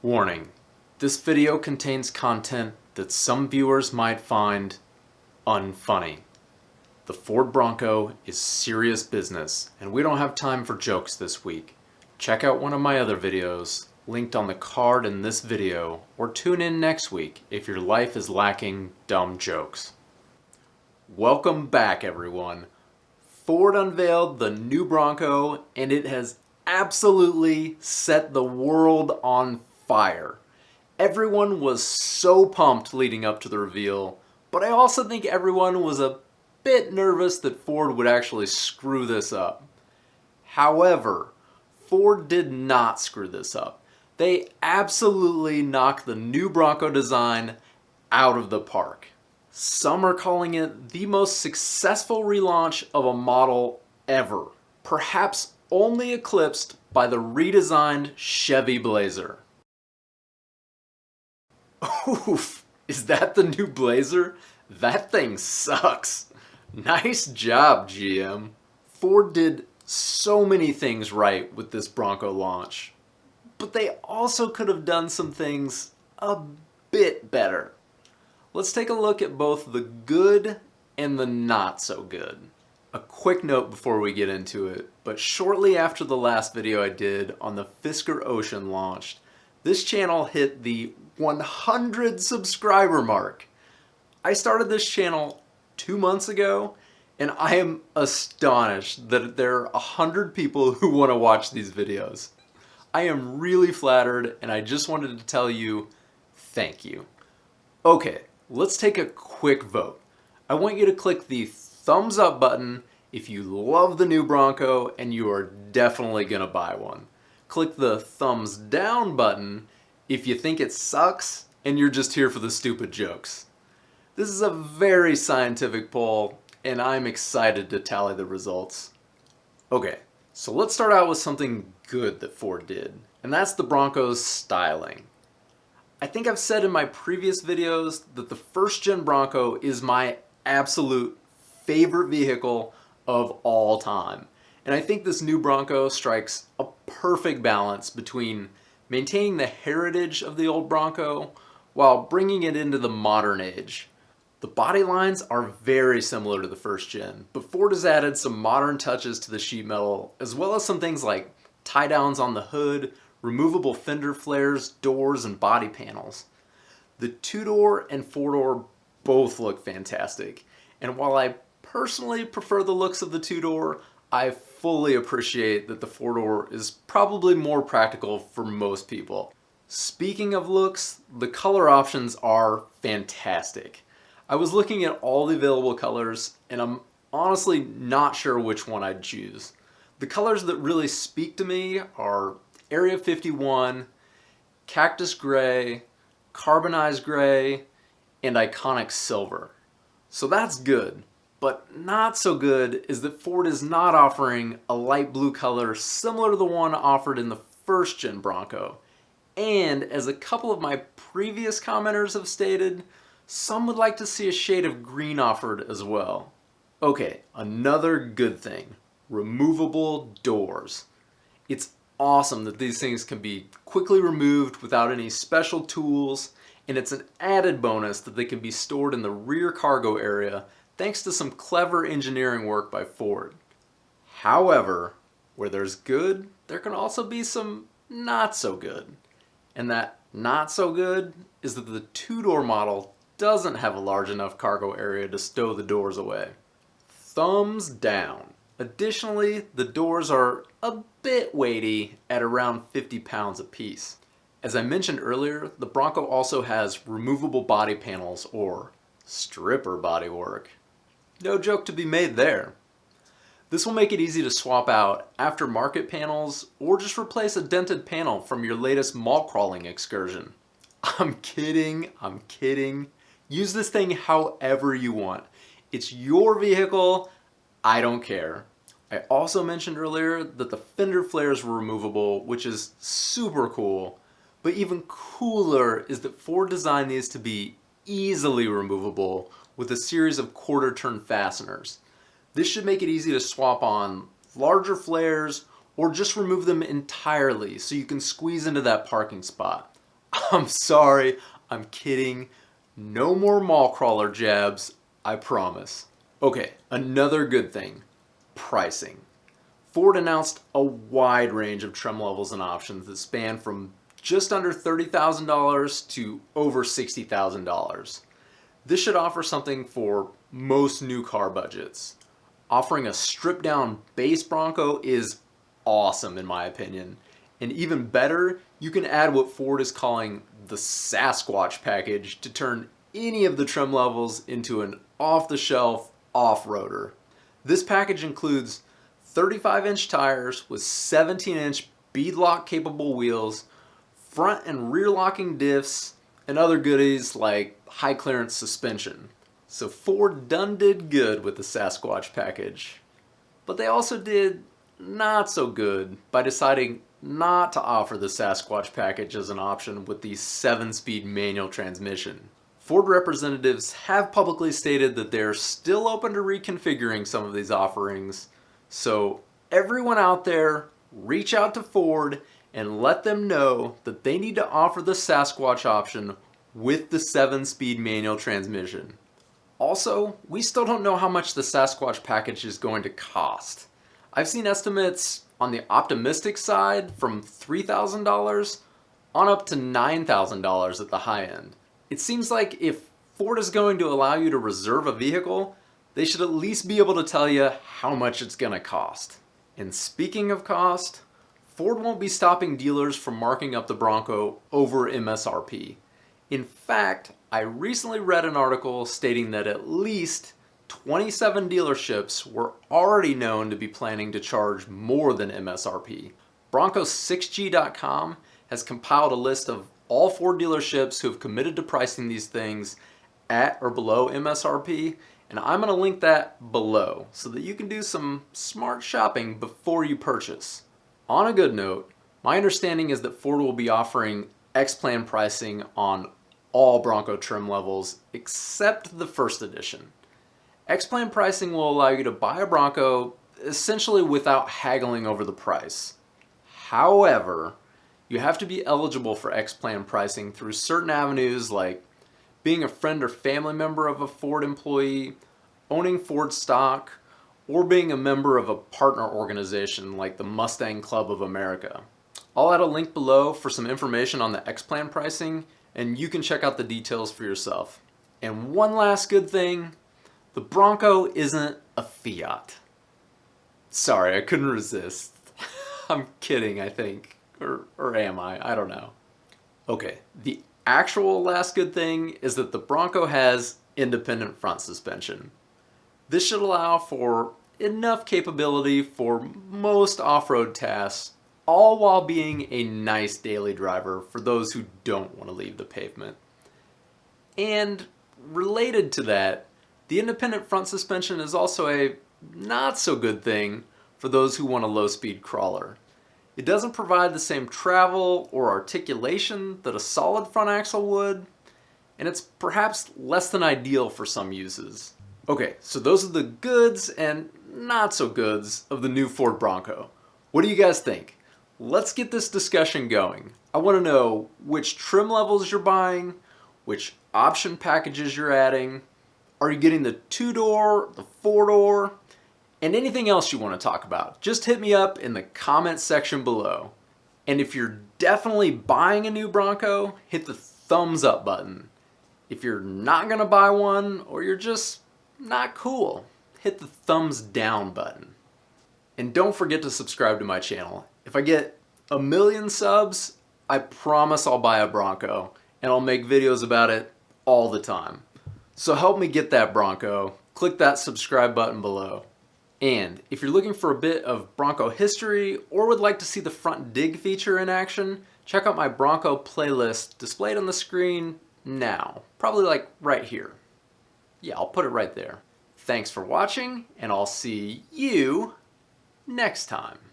Warning, this video contains content that some viewers might find unfunny. The Ford Bronco is serious business, and we don't have time for jokes this week. Check out one of my other videos, linked on the card in this video, or tune in next week if your life is lacking dumb jokes. Welcome back, everyone. Ford unveiled the new Bronco, and it has absolutely set the world on fire. Everyone was so pumped leading up to the reveal, but I also think everyone was a bit nervous that Ford would actually screw this up. However, Ford did not screw this up. They absolutely knocked the new Bronco design out of the park. Some are calling it the most successful relaunch of a model ever, perhaps only eclipsed by the redesigned Chevy Blazer. Oof, is that the new Blazer? That thing sucks. Nice job, GM. Ford did so many things right with this Bronco launch, but they also could have done some things a bit better. Let's take a look at both the good and the not so good. A quick note before we get into it, but shortly after the last video I did on the Fisker Ocean launched, this channel hit the 100 subscriber mark. I started this channel 2 months ago, and I am astonished that there are 100 people who want to watch these videos. I am really flattered, and I just wanted to tell you thank you. Okay, let's take a quick vote. I want you to click the thumbs up button if you love the new Bronco and you are definitely gonna buy one. Click the thumbs down button if you think it sucks and you're just here for the stupid jokes. This is a very scientific poll, and I'm excited to tally the results. Okay, so let's start out with something good that Ford did, and that's the Bronco's styling. I think I've said in my previous videos that the first gen Bronco is my absolute favorite vehicle of all time. And I think this new Bronco strikes a perfect balance between maintaining the heritage of the old Bronco while bringing it into the modern age. The body lines are very similar to the first gen, but Ford has added some modern touches to the sheet metal, as well as some things like tie downs on the hood, removable fender flares, doors, and body panels. The two-door and four-door both look fantastic, and while I personally prefer the looks of the two-door, I fully appreciate that the four-door is probably more practical for most people. Speaking of looks, the color options are fantastic. I was looking at all the available colors, and I'm honestly not sure which one I'd choose. The colors that really speak to me are Area 51, Cactus Gray, Carbonized Gray, and Iconic Silver. So that's good, but not so good is that Ford is not offering a light blue color similar to the one offered in the first gen Bronco. And as a couple of my previous commenters have stated, some would like to see a shade of green offered as well. Okay, another good thing, removable doors. It's awesome that these things can be quickly removed without any special tools, and it's an added bonus that they can be stored in the rear cargo area thanks to some clever engineering work by Ford. However, where there's good, there can also be some not so good. And that not so good is that the two-door model doesn't have a large enough cargo area to stow the doors away. Thumbs down. Additionally, the doors are a bit weighty at around 50 pounds apiece. As I mentioned earlier, the Bronco also has removable body panels, or stripper bodywork. No joke to be made there. This will make it easy to swap out aftermarket panels or just replace a dented panel from your latest mall crawling excursion. I'm kidding. Use this thing however you want. It's your vehicle. I don't care. I also mentioned earlier that the fender flares were removable, which is super cool, but even cooler is that Ford designed these to be easily removable with a series of quarter turn fasteners. This should make it easy to swap on larger flares or just remove them entirely so you can squeeze into that parking spot. I'm sorry, I'm kidding. No more mall crawler jabs, I promise. Okay, another good thing, pricing. Ford announced a wide range of trim levels and options that span from just under $30,000 to over $60,000. This should offer something for most new car budgets. Offering a stripped down base Bronco is awesome in my opinion. And even better, you can add what Ford is calling the Sasquatch package to turn any of the trim levels into an off-the-shelf off-roader. This package includes 35-inch tires with 17-inch beadlock capable wheels, front and rear locking diffs, and other goodies like high clearance suspension. So Ford done did good with the Sasquatch package. But they also did not so good by deciding not to offer the Sasquatch package as an option with the 7-speed manual transmission. Ford representatives have publicly stated that they're still open to reconfiguring some of these offerings. So everyone out there, reach out to Ford and let them know that they need to offer the Sasquatch option with the 7-speed manual transmission. Also, we still don't know how much the Sasquatch package is going to cost. I've seen estimates on the optimistic side from $3,000 on up to $9,000 at the high end. It seems like if Ford is going to allow you to reserve a vehicle, they should at least be able to tell you how much it's going to cost. And speaking of cost, Ford won't be stopping dealers from marking up the Bronco over MSRP. In fact, I recently read an article stating that at least 27 dealerships were already known to be planning to charge more than MSRP. Bronco6g.com has compiled a list of all Ford dealerships who have committed to pricing these things at or below MSRP, and I'm going to link that below so that you can do some smart shopping before you purchase. On a good note, my understanding is that Ford will be offering X-Plan pricing on all Bronco trim levels except the first edition. X-Plan pricing will allow you to buy a Bronco essentially without haggling over the price. However, you have to be eligible for X-Plan pricing through certain avenues like being a friend or family member of a Ford employee, owning Ford stock, or being a member of a partner organization like the Mustang Club of America. I'll add a link below for some information on the X-Plan pricing, and you can check out the details for yourself. And one last good thing, the Bronco isn't a Fiat. Sorry, I couldn't resist. I'm kidding, I think. Or am I? I don't know. Okay, the actual last good thing is that the Bronco has independent front suspension. This should allow for enough capability for most off-road tasks, all while being a nice daily driver for those who don't want to leave the pavement. And related to that, the independent front suspension is also a not so good thing for those who want a low-speed crawler. It doesn't provide the same travel or articulation that a solid front axle would, and it's perhaps less than ideal for some uses. Okay, so those are the goods and not so goods of the new Ford Bronco. What do you guys think? Let's get this discussion going. I want to know which trim levels you're buying, which option packages you're adding, are you getting the 2-door, the 4-door, and anything else you want to talk about. Just hit me up in the comments section below. And if you're definitely buying a new Bronco, hit the thumbs up button. If you're not going to buy one, or you're just not cool, hit the thumbs down button. And don't forget to subscribe to my channel. If I get 1 million subs, I promise I'll buy a Bronco, and I'll make videos about it all the time. So help me get that Bronco. Click that subscribe button below. And if you're looking for a bit of Bronco history or would like to see the front dig feature in action, check out my Bronco playlist displayed on the screen now. Probably like right here. Yeah, I'll put it right there. Thanks for watching, and I'll see you next time.